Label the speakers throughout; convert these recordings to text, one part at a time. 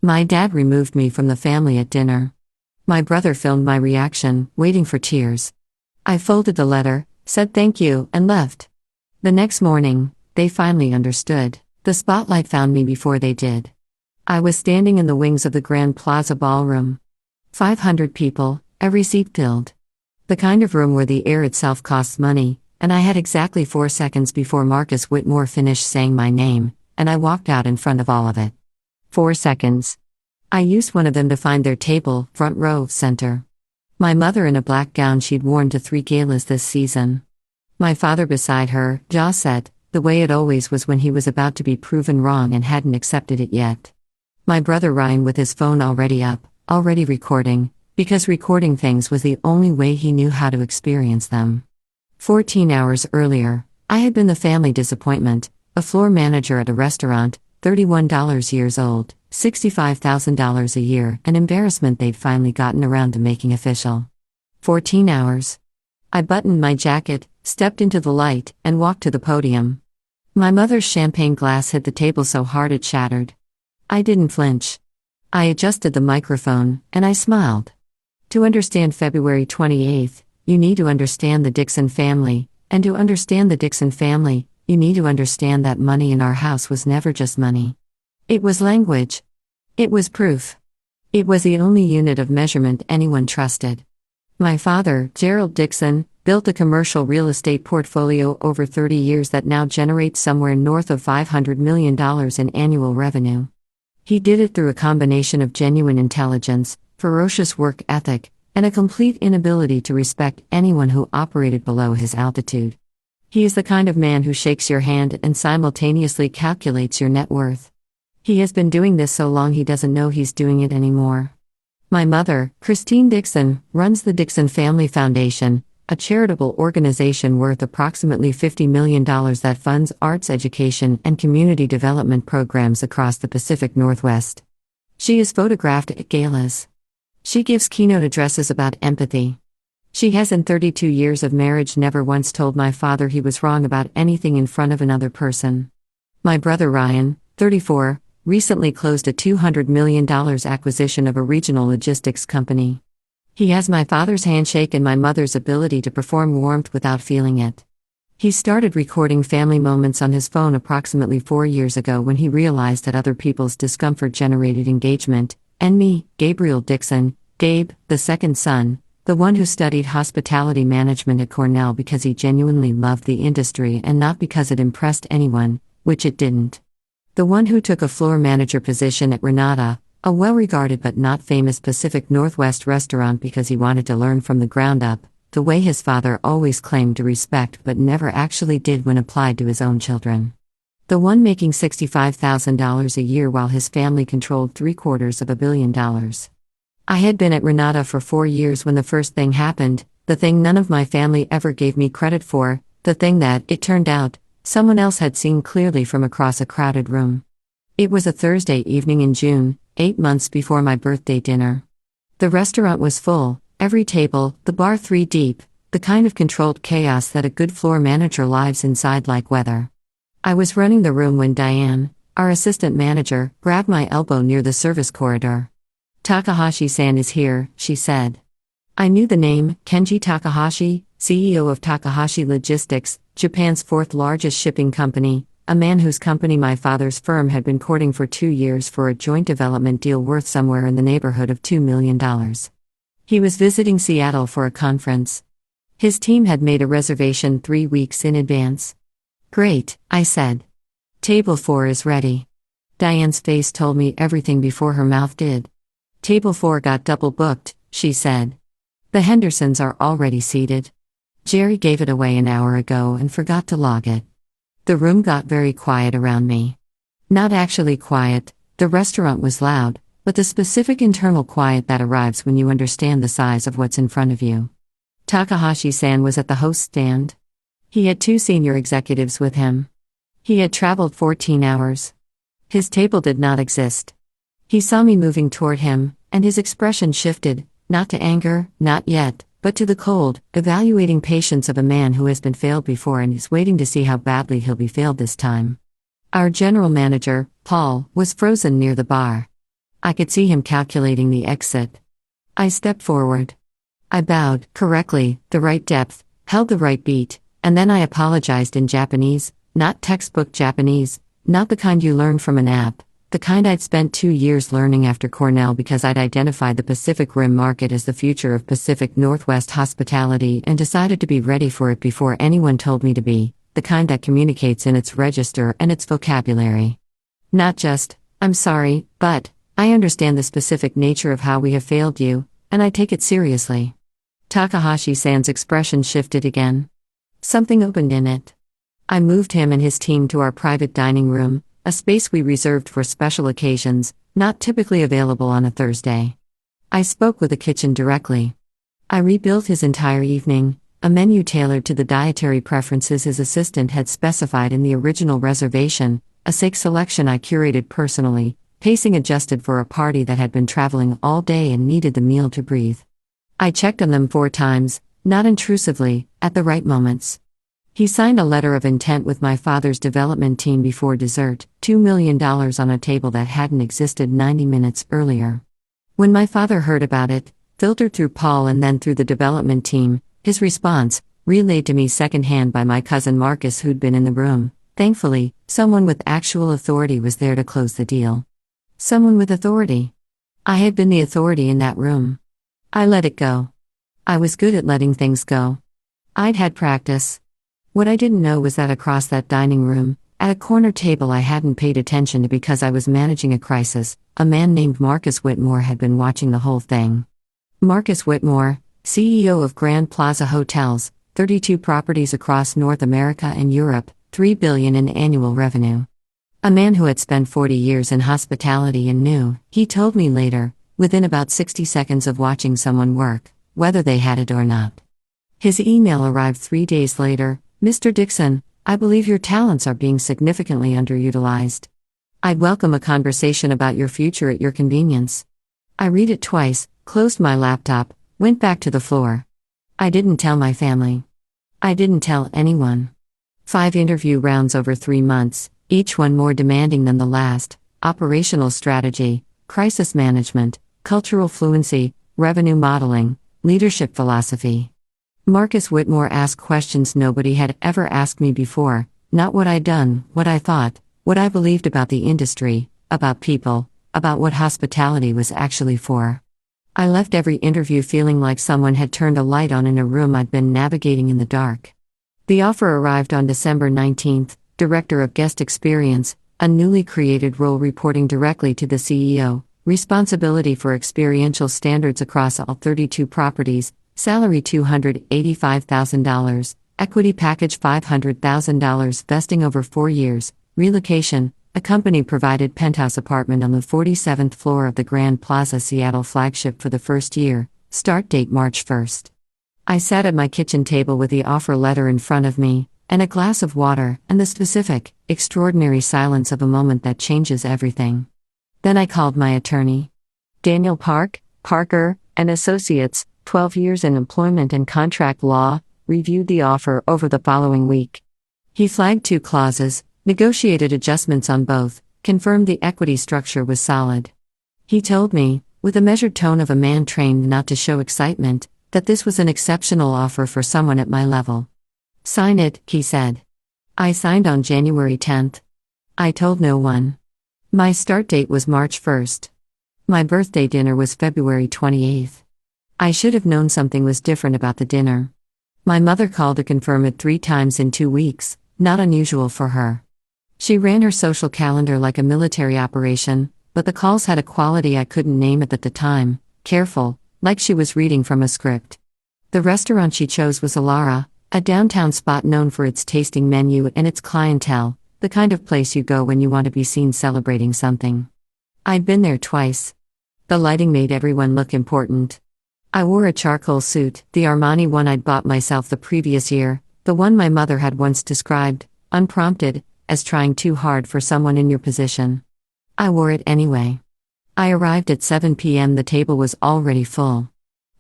Speaker 1: My dad removed me from the family at dinner. My brother filmed my reaction, waiting for tears. I folded the letter, said thank you, and left. The next morning, they finally understood. The spotlight found me before they did. I was standing in the wings of the Grand Plaza Ballroom. 500 people, every seat filled. The kind of room where the air itself costs money, and I had exactly 4 seconds before Marcus Whitmore finished saying my name, and I walked out in front of all of it. 4 seconds. I used one of them to find their table, front row, center. My mother in a black gown she'd worn to 3 galas this season. My father beside her, jaw set, the way it always was when he was about to be proven wrong and hadn't accepted it yet. My brother Ryan with his phone already up, already recording, because recording things was the only way he knew how to experience them. 14 hours earlier, I had been the family disappointment, a floor manager at a restaurant, $31 years old, $65,000 a year, an embarrassment they'd finally gotten around to making official. 14 hours. I buttoned my jacket, stepped into the light, and walked to the podium. My mother's champagne glass hit the table so hard it shattered. I didn't flinch. I adjusted the microphone, and I smiled. To understand February 28th, you need to understand the Dixon family, and to understand the Dixon family, you need to understand that money in our house was never just money. It was language. It was proof. It was the only unit of measurement anyone trusted. My father, Gerald Dixon, built a commercial real estate portfolio over 30 years that now generates somewhere north of $500 million in annual revenue. He did it through a combination of genuine intelligence, ferocious work ethic, and a complete inability to respect anyone who operated below his altitude. He is the kind of man who shakes your hand and simultaneously calculates your net worth. He has been doing this so long he doesn't know he's doing it anymore. My mother, Christine Dixon, runs the Dixon Family Foundation, a charitable organization worth approximately $50 million that funds arts education and community development programs across the Pacific Northwest. She is photographed at galas. She gives keynote addresses about empathy. She has in 32 years of marriage never once told my father he was wrong about anything in front of another person. My brother Ryan, 34, recently closed a $200 million acquisition of a regional logistics company. He has my father's handshake and my mother's ability to perform warmth without feeling it. He started recording family moments on his phone approximately 4 years ago when he realized that other people's discomfort generated engagement, and me, Gabriel Dixon, Gabe, the second son, the one who studied hospitality management at Cornell because he genuinely loved the industry and not because it impressed anyone, which it didn't. The one who took a floor manager position at Renata, a well-regarded but not famous Pacific Northwest restaurant because he wanted to learn from the ground up, the way his father always claimed to respect but never actually did when applied to his own children. The one making $65,000 a year while his family controlled $750 million. I had been at Renata for 4 years when the first thing happened, the thing none of my family ever gave me credit for, the thing that, it turned out, someone else had seen clearly from across a crowded room. It was a Thursday evening in June, 8 months before my birthday dinner. The restaurant was full, every table, the bar 3 deep, the kind of controlled chaos that a good floor manager lives inside like weather. I was running the room when Diane, our assistant manager, grabbed my elbow near the service corridor. "Takahashi-san is here," she said. I knew the name, Kenji Takahashi, CEO of Takahashi Logistics, Japan's 4th largest shipping company, a man whose company my father's firm had been courting for 2 years for a joint development deal worth somewhere in the neighborhood of $2 million. He was visiting Seattle for a conference. His team had made a reservation 3 weeks in advance. "Great," I said. "Table 4 is ready." Diane's face told me everything before her mouth did. "Table 4 got double booked," she said. "The Hendersons are already seated. Jerry gave it away an hour ago and forgot to log it." The room got very quiet around me. Not actually quiet, the restaurant was loud, but the specific internal quiet that arrives when you understand the size of what's in front of you. Takahashi-san was at the host stand. He had 2 senior executives with him. He had traveled 14 hours. His table did not exist. He saw me moving toward him, and his expression shifted, not to anger, not yet, but to the cold, evaluating patience of a man who has been failed before and is waiting to see how badly he'll be failed this time. Our general manager, Paul, was frozen near the bar. I could see him calculating the exit. I stepped forward. I bowed, correctly, the right depth, held the right beat, and then I apologized in Japanese, not textbook Japanese, not the kind you learn from an app, the kind I'd spent 2 years learning after Cornell because I'd identified the Pacific Rim market as the future of Pacific Northwest hospitality and decided to be ready for it before anyone told me to be, the kind that communicates in its register and its vocabulary. Not just, I'm sorry, but, I understand the specific nature of how we have failed you, and I take it seriously. Takahashi-san's expression shifted again. Something opened in it. I moved him and his team to our private dining room, a space we reserved for special occasions, not typically available on a Thursday. I spoke with the kitchen directly. I rebuilt his entire evening, a menu tailored to the dietary preferences his assistant had specified in the original reservation, a steak selection I curated personally, pacing adjusted for a party that had been traveling all day and needed the meal to breathe. I checked on them 4 times, not intrusively, at the right moments. He signed a letter of intent with my father's development team before dessert, $2 million on a table that hadn't existed 90 minutes earlier. When my father heard about it, filtered through Paul and then through the development team, his response, relayed to me secondhand by my cousin Marcus who'd been in the room, thankfully, someone with actual authority was there to close the deal. Someone with authority. I had been the authority in that room. I let it go. I was good at letting things go. I'd had practice. What I didn't know was that across that dining room, at a corner table I hadn't paid attention to because I was managing a crisis, a man named Marcus Whitmore had been watching the whole thing. Marcus Whitmore, CEO of Grand Plaza Hotels, 32 properties across North America and Europe, $3 billion in annual revenue. A man who had spent 40 years in hospitality and knew, he told me later, within about 60 seconds of watching someone work, whether they had it or not. His email arrived 3 days later. Mr. Dixon, I believe your talents are being significantly underutilized. I'd welcome a conversation about your future at your convenience. I read it twice, closed my laptop, went back to the floor. I didn't tell my family. I didn't tell anyone. 5 interview rounds over 3 months, each one more demanding than the last: operational strategy, crisis management, cultural fluency, revenue modeling, leadership philosophy. Marcus Whitmore asked questions nobody had ever asked me before, not what I'd done, what I thought, what I believed about the industry, about people, about what hospitality was actually for. I left every interview feeling like someone had turned a light on in a room I'd been navigating in the dark. The offer arrived on December 19th, Director of Guest Experience, a newly created role reporting directly to the CEO, responsibility for experiential standards across all 32 properties, salary $285,000, equity package $500,000 vesting over 4 years, relocation, a company-provided penthouse apartment on the 47th floor of the Grand Plaza Seattle flagship for the first year, start date March 1st. I sat at my kitchen table with the offer letter in front of me, and a glass of water, and the specific, extraordinary silence of a moment that changes everything. Then I called my attorney. Daniel Parker and Associates, 12 years in employment and contract law, reviewed the offer over the following week. He flagged 2 clauses, negotiated adjustments on both, confirmed the equity structure was solid. He told me, with a measured tone of a man trained not to show excitement, that this was an exceptional offer for someone at my level. Sign it, he said. I signed on January 10th. I told no one. My start date was March 1st. My birthday dinner was February 28th. I should have known something was different about the dinner. My mother called to confirm it 3 times in 2 weeks, not unusual for her. She ran her social calendar like a military operation, but the calls had a quality I couldn't name at the time: careful, like she was reading from a script. The restaurant she chose was Alara, a downtown spot known for its tasting menu and its clientele, the kind of place you go when you want to be seen celebrating something. I'd been there twice. The lighting made everyone look important. I wore a charcoal suit, the Armani one I'd bought myself the previous year, the one my mother had once described, unprompted, as trying too hard for someone in your position. I wore it anyway. I arrived at 7 p.m. The table was already full.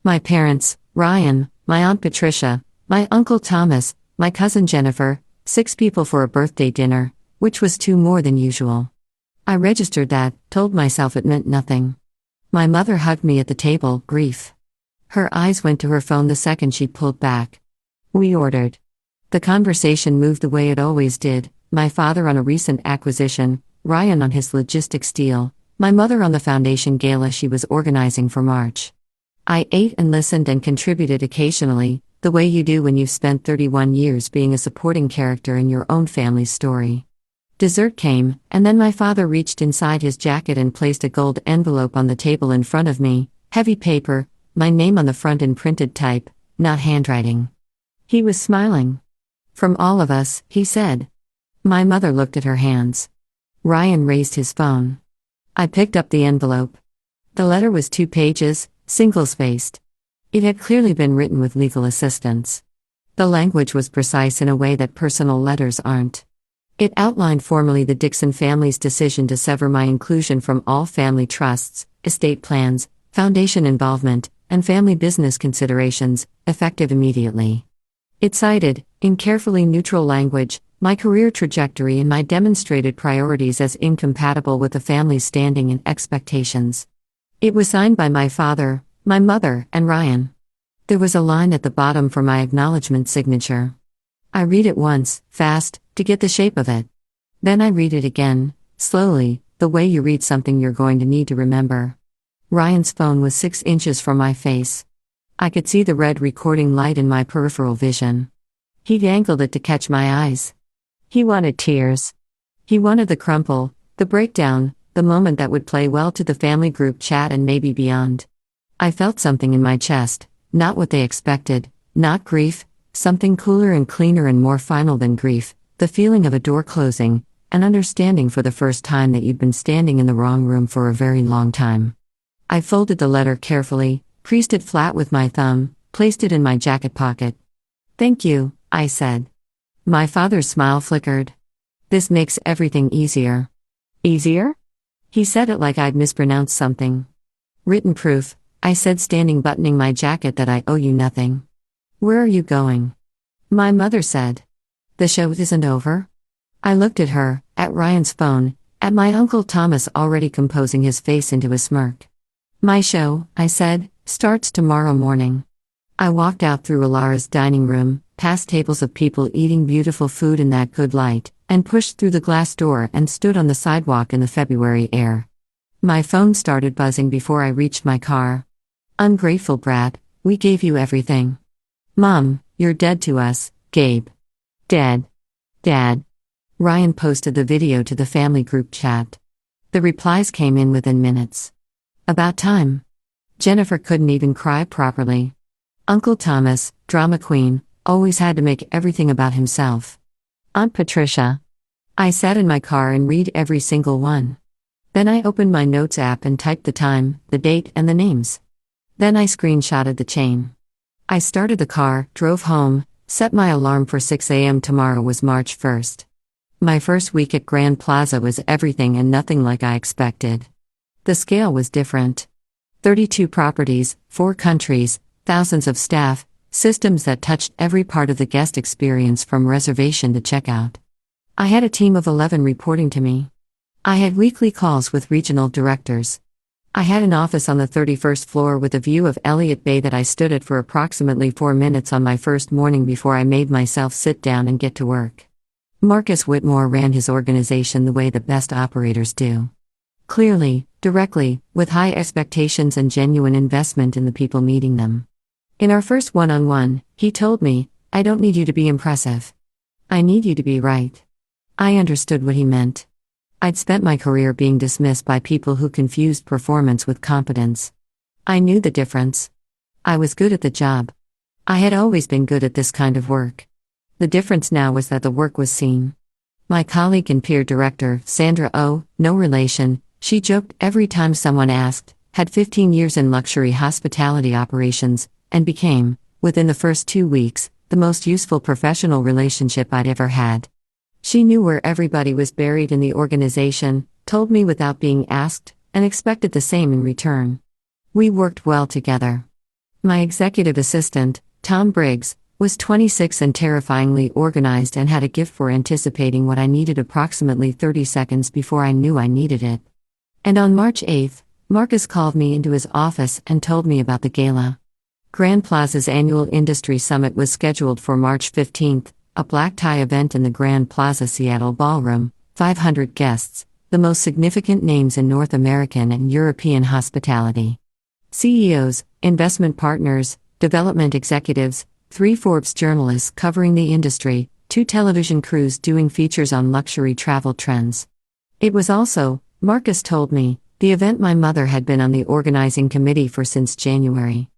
Speaker 1: My parents, Ryan, my Aunt Patricia, my Uncle Thomas, my cousin Jennifer, 6 people for a birthday dinner, which was 2 more than usual. I registered that, told myself it meant nothing. My mother hugged me at the table, grief. Her eyes went to her phone the second she pulled back. We ordered. The conversation moved the way it always did, my father on a recent acquisition, Ryan on his logistics deal, my mother on the foundation gala she was organizing for March. I ate and listened and contributed occasionally, the way you do when you've spent 31 years being a supporting character in your own family's story. Dessert came, and then my father reached inside his jacket and placed a gold envelope on the table in front of me, heavy paper, my name on the front in printed type, not handwriting. He was smiling. From all of us, he said. My mother looked at her hands. Ryan raised his phone. I picked up the envelope. The letter was 2 pages, single-spaced. It had clearly been written with legal assistance. The language was precise in a way that personal letters aren't. It outlined formally the Dixon family's decision to sever my inclusion from all family trusts, estate plans, foundation involvement, and family business considerations, effective immediately. It cited, in carefully neutral language, my career trajectory and my demonstrated priorities as incompatible with the family's standing and expectations. It was signed by my father, my mother, and Ryan. There was a line at the bottom for my acknowledgement signature. I read it once, fast, to get the shape of it. Then I read it again, slowly, the way you read something you're going to need to remember. Ryan's phone was 6 inches from my face. I could see the red recording light in my peripheral vision. He'd angled it to catch my eyes. He wanted tears. He wanted the crumple, the breakdown, the moment that would play well to the family group chat and maybe beyond. I felt something in my chest, not what they expected, not grief, something cooler and cleaner and more final than grief, the feeling of a door closing, an understanding for the first time that you'd been standing in the wrong room for a very long time. I folded the letter carefully, creased it flat with my thumb, placed it in my jacket pocket. "Thank you," I said. My father's smile flickered. "This makes everything easier." "Easier?" He said it like I'd mispronounced something. "Written proof," I said, standing buttoning my jacket, "that I owe you nothing." "Where are you going?" My mother said. "The show isn't over?" I looked at her, at Ryan's phone, at my Uncle Thomas already composing his face into a smirk. "My show," I said, "starts tomorrow morning." I walked out through Alara's dining room, past tables of people eating beautiful food in that good light, and pushed through the glass door and stood on the sidewalk in the February air. My phone started buzzing before I reached my car. "Ungrateful brat, we gave you everything." "Mom, you're dead to us, Gabe." "Dead? Dad?" Ryan posted the video to the family group chat. The replies came in within minutes. "About time." Jennifer couldn't even cry properly. Uncle Thomas, drama queen, always had to make everything about himself. Aunt Patricia. I sat in my car and read every single one. Then I opened my notes app and typed the time, the date, and the names. Then I screenshotted the chain. I started the car, drove home, set my alarm for 6 a.m. Tomorrow was March 1st. My first week at Grand Plaza was everything and nothing like I expected. The scale was different. 32 properties, 4 countries, thousands of staff, systems that touched every part of the guest experience from reservation to checkout. I had a team of 11 reporting to me. I had weekly calls with regional directors. I had an office on the 31st floor with a view of Elliott Bay that I stood at for approximately 4 minutes on my first morning before I made myself sit down and get to work. Marcus Whitmore ran his organization the way the best operators do. Clearly, directly, with high expectations and genuine investment in the people meeting them. In our first one-on-one, he told me, "I don't need you to be impressive. I need you to be right." I understood what he meant. I'd spent my career being dismissed by people who confused performance with competence. I knew the difference. I was good at the job. I had always been good at this kind of work. The difference now was that the work was seen. My colleague and peer director, Sandra Oh, no relation, she joked every time someone asked, had 15 years in luxury hospitality operations, and became, within the first 2 weeks, the most useful professional relationship I'd ever had. She knew where everybody was buried in the organization, told me without being asked, and expected the same in return. We worked well together. My executive assistant, Tom Briggs, Was 26 and terrifyingly organized and had a gift for anticipating what I needed approximately 30 seconds before I knew I needed it. And on March 8th, Marcus called me into his office and told me about the gala. Grand Plaza's annual industry summit was scheduled for March 15th, a black tie event in the Grand Plaza Seattle Ballroom, 500 guests, the most significant names in North American and European hospitality. CEOs, investment partners, development executives, 3 Forbes journalists covering the industry, 2 television crews doing features on luxury travel trends. It was also, Marcus told me, the event my mother had been on the organizing committee for since January.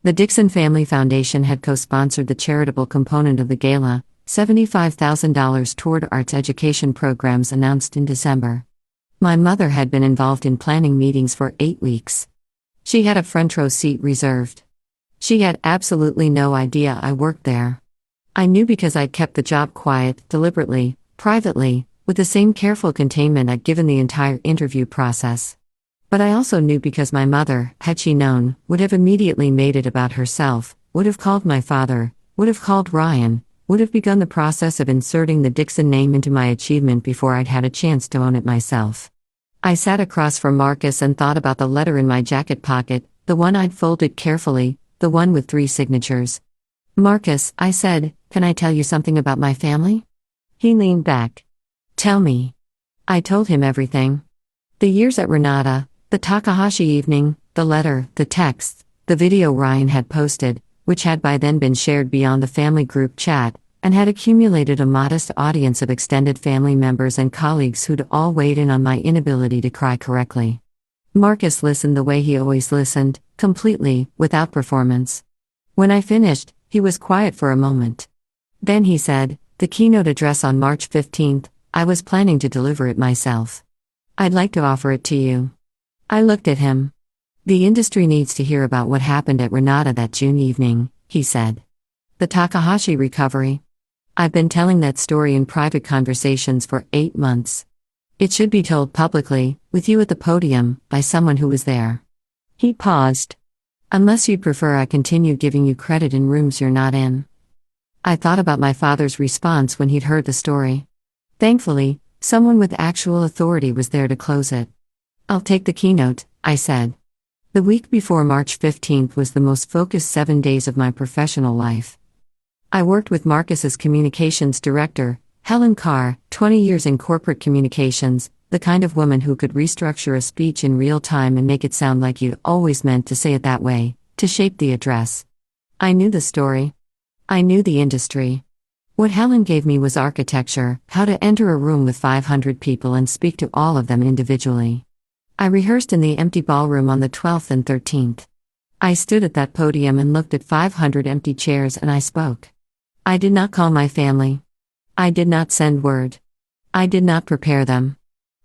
Speaker 1: The Dixon Family Foundation had co-sponsored the charitable component of the gala, $75,000 toward arts education programs announced in December. My mother had been involved in planning meetings for 8 weeks. She had a front row seat reserved. She had absolutely no idea I worked there. I knew because I'd kept the job quiet, deliberately, privately, with the same careful containment I'd given the entire interview process. But I also knew because my mother, had she known, would have immediately made it about herself, would have called my father, would have called Ryan, would have begun the process of inserting the Dixon name into my achievement before I'd had a chance to own it myself. I sat across from Marcus and thought about the letter in my jacket pocket, the one I'd folded carefully, the one with 3 signatures. "Marcus," I said, "can I tell you something about my family?" He leaned back. "Tell me." I told him everything. The years at Renata, the Takahashi evening, the letter, the text, the video Ryan had posted, which had by then been shared beyond the family group chat, and had accumulated a modest audience of extended family members and colleagues who'd all weighed in on my inability to cry correctly. Marcus listened the way he always listened, completely, without performance. When I finished, he was quiet for a moment. Then he said, "The keynote address on March 15th, I was planning to deliver it myself. I'd like to offer it to you." I looked at him. "The industry needs to hear about what happened at Renata that June evening," he said. "The Takahashi recovery. I've been telling that story in private conversations for 8 months. It should be told publicly, with you at the podium, by someone who was there." He paused. "Unless you'd prefer I continue giving you credit in rooms you're not in." I thought about my father's response when he'd heard the story. Thankfully, someone with actual authority was there to close it. "I'll take the keynote," I said. The week before March 15th was the most focused 7 days of my professional life. I worked with Marcus's communications director, Helen Carr, 20 years in corporate communications, the kind of woman who could restructure a speech in real time and make it sound like you'd always meant to say it that way, to shape the address. I knew the story. I knew the industry. What Helen gave me was architecture, how to enter a room with 500 people and speak to all of them individually. I rehearsed in the empty ballroom on the 12th and 13th. I stood at that podium and looked at 500 empty chairs and I spoke. I did not call my family. I did not send word. I did not prepare them.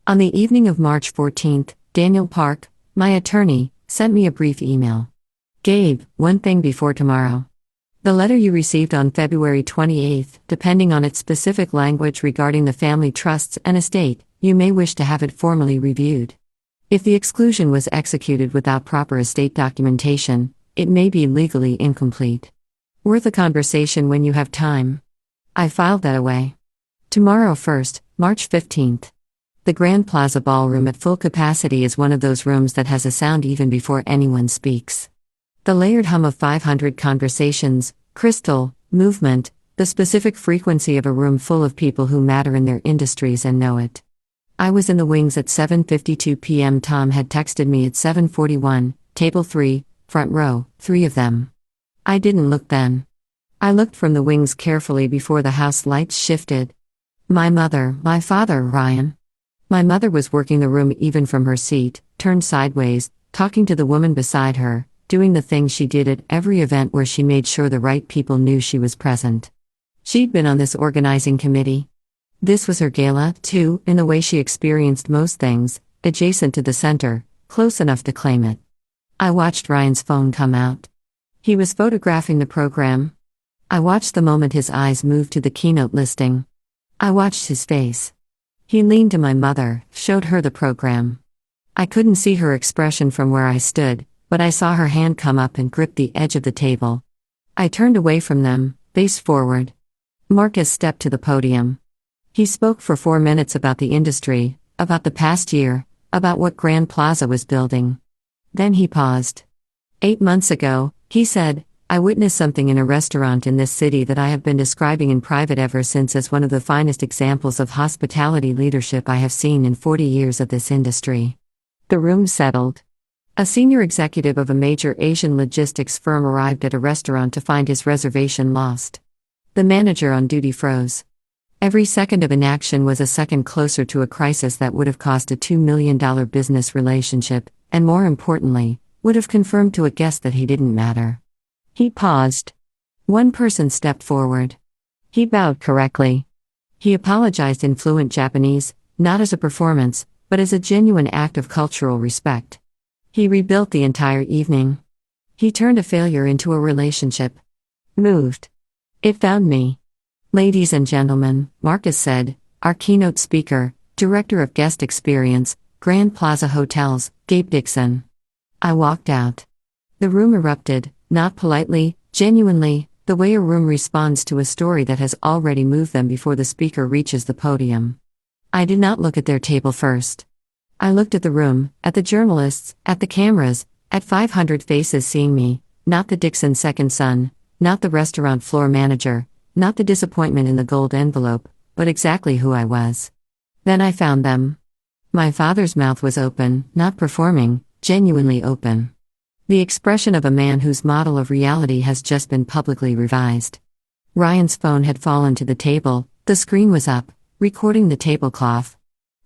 Speaker 1: On the evening of March 14th, Daniel Park, my attorney, sent me a brief email. "Gabe, one thing before tomorrow. The letter you received on February 28th, depending on its specific language regarding the family trusts and estate, you may wish to have it formally reviewed. If the exclusion was executed without proper estate documentation, it may be legally incomplete. Worth a conversation when you have time." I filed that away. Tomorrow first, March 15th. The Grand Plaza Ballroom at full capacity is one of those rooms that has a sound even before anyone speaks. The layered hum of 500 conversations, crystal, movement, the specific frequency of a room full of people who matter in their industries and know it. I was in the wings at 7:52 p.m. Tom had texted me at 7:41, table 3, front row, 3 of them. I didn't look then. I looked from the wings carefully before the house lights shifted. My mother, my father, Ryan. My mother was working the room even from her seat, turned sideways, talking to the woman beside her, doing the things she did at every event where she made sure the right people knew she was present. She'd been on this organizing committee. This was her gala, too, in the way she experienced most things, adjacent to the center, close enough to claim it. I watched Ryan's phone come out. He was photographing the program. I watched the moment his eyes moved to the keynote listing. I watched his face. He leaned to my mother, showed her the program. I couldn't see her expression from where I stood, but I saw her hand come up and grip the edge of the table. I turned away from them, face forward. Marcus stepped to the podium. He spoke for 4 minutes about the industry, about the past year, about what Grand Plaza was building. Then he paused. 8 months ago, he said, I witnessed something in a restaurant in this city that I have been describing in private ever since as one of the finest examples of hospitality leadership I have seen in 40 years of this industry. The room settled. A senior executive of a major Asian logistics firm arrived at a restaurant to find his reservation lost. The manager on duty froze. Every second of inaction was a second closer to a crisis that would have cost a $2 million business relationship, and more importantly, would have confirmed to a guest that he didn't matter. He paused. One person stepped forward. He bowed correctly. He apologized in fluent Japanese, not as a performance, but as a genuine act of cultural respect. He rebuilt the entire evening. He turned a failure into a relationship. Moved. It found me. Ladies and gentlemen, Marcus said, our keynote speaker, Director of Guest Experience, Grand Plaza Hotels, Gabe Dixon. I walked out. The room erupted, not politely, genuinely, the way a room responds to a story that has already moved them before the speaker reaches the podium. I did not look at their table first. I looked at the room, at the journalists, at the cameras, at 500 faces seeing me, not the Dixon second son, not the restaurant floor manager, not the disappointment in the gold envelope, but exactly who I was. Then I found them. My father's mouth was open, not performing, genuinely open. The expression of a man whose model of reality has just been publicly revised. Ryan's phone had fallen to the table, the screen was up, recording the tablecloth.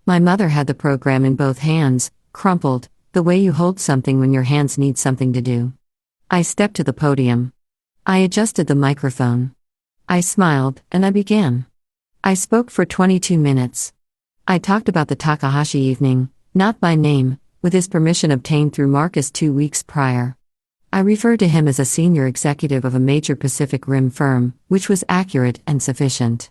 Speaker 1: My mother had the program in both hands, crumpled, the way you hold something when your hands need something to do. I stepped to the podium. I adjusted the microphone. I smiled, and I began. I spoke for 22 minutes. I talked about the Takahashi evening, not by name, with his permission obtained through Marcus 2 weeks prior. I referred to him as a senior executive of a major Pacific Rim firm, which was accurate and sufficient.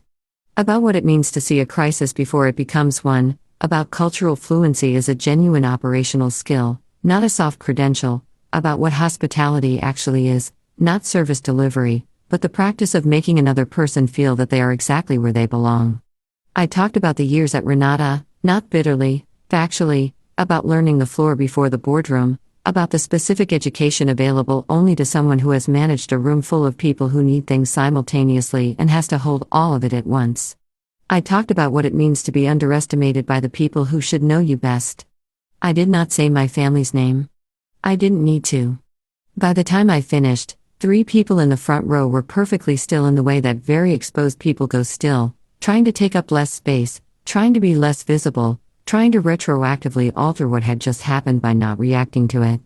Speaker 1: About what it means to see a crisis before it becomes one, about cultural fluency as a genuine operational skill, not a soft credential, about what hospitality actually is, not service delivery, but the practice of making another person feel that they are exactly where they belong. I talked about the years at Renata, not bitterly, factually, about learning the floor before the boardroom, about the specific education available only to someone who has managed a room full of people who need things simultaneously and has to hold all of it at once. I talked about what it means to be underestimated by the people who should know you best. I did not say my family's name. I didn't need to. By the time I finished, 3 people in the front row were perfectly still in the way that very exposed people go still, trying to take up less space, trying to be less visible, trying to retroactively alter what had just happened by not reacting to it.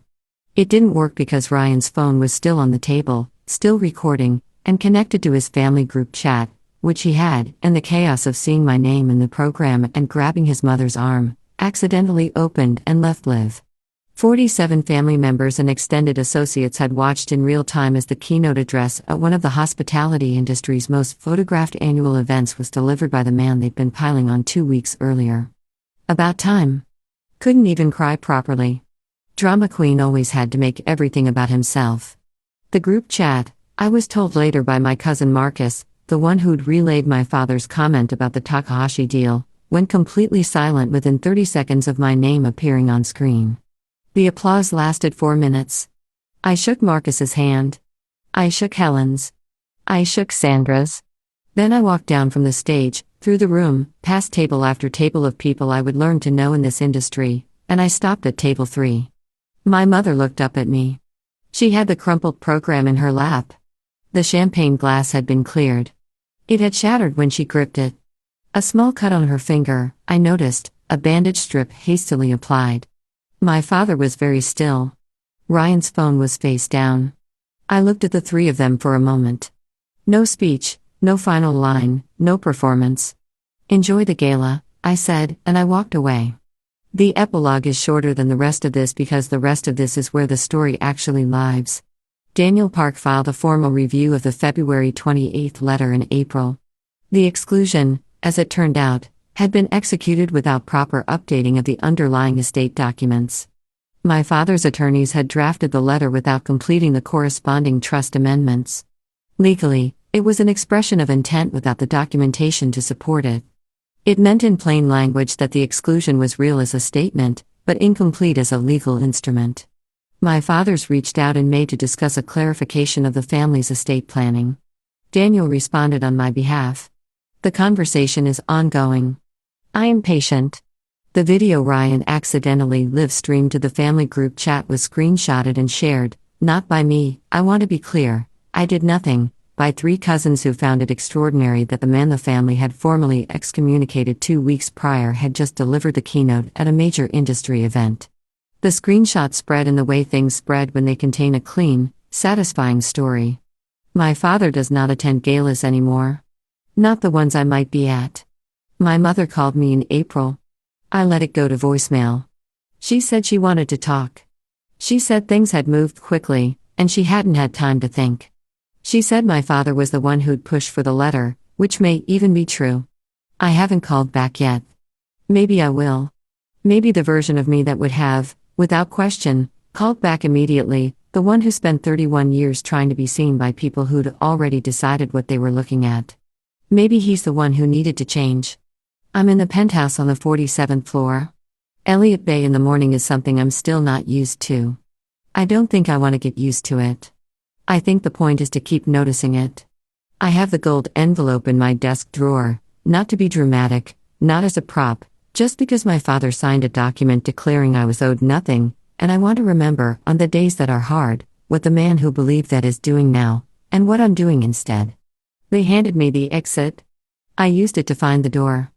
Speaker 1: It didn't work because Ryan's phone was still on the table, still recording, and connected to his family group chat, which he had, in the chaos of seeing my name in the program and grabbing his mother's arm, accidentally opened and left live. 47 family members and extended associates had watched in real time as the keynote address at one of the hospitality industry's most photographed annual events was delivered by the man they'd been piling on 2 weeks earlier. About time. Couldn't even cry properly. Drama queen always had to make everything about himself. The group chat, I was told later by my cousin Marcus, the one who'd relayed my father's comment about the Takahashi deal, went completely silent within 30 seconds of my name appearing on screen. The applause lasted 4 minutes. I shook Marcus's hand. I shook Helen's. I shook Sandra's. Then I walked down from the stage, through the room, past table after table of people I would learn to know in this industry, and I stopped at table 3. My mother looked up at me. She had the crumpled program in her lap. The champagne glass had been cleared. It had shattered when she gripped it. A small cut on her finger, I noticed, a bandage strip hastily applied. My father was very still. Ryan's phone was face down. I looked at the 3 of them for a moment. No speech. No final line, no performance. Enjoy the gala, I said, and I walked away. The epilogue is shorter than the rest of this because the rest of this is where the story actually lives. Daniel Park filed a formal review of the February 28 letter in April. The exclusion, as it turned out, had been executed without proper updating of the underlying estate documents. My father's attorneys had drafted the letter without completing the corresponding trust amendments. Legally, It was an expression of intent without the documentation to support it. It meant in plain language that the exclusion was real as a statement, but incomplete as a legal instrument. My fathers reached out in May to discuss a clarification of the family's estate planning. Daniel responded on my behalf. The conversation is ongoing. I am patient. The video Ryan accidentally live-streamed to the family group chat was screenshotted and shared, not by me, I want to be clear, I did nothing, by 3 cousins who found it extraordinary that the man the family had formally excommunicated 2 weeks prior had just delivered the keynote at a major industry event. The screenshot spread in the way things spread when they contain a clean, satisfying story. My father does not attend galas anymore. Not the ones I might be at. My mother called me in April. I let it go to voicemail. She said she wanted to talk. She said things had moved quickly, and she hadn't had time to think. She said my father was the one who'd pushed for the letter, which may even be true. I haven't called back yet. Maybe I will. Maybe the version of me that would have, without question, called back immediately, the one who spent 31 years trying to be seen by people who'd already decided what they were looking at. Maybe he's the one who needed to change. I'm in the penthouse on the 47th floor. Elliott Bay in the morning is something I'm still not used to. I don't think I want to get used to it. I think the point is to keep noticing it. I have the gold envelope in my desk drawer, not to be dramatic, not as a prop, just because my father signed a document declaring I was owed nothing, and I want to remember, on the days that are hard, what the man who believed that is doing now, and what I'm doing instead. They handed me the exit. I used it to find the door.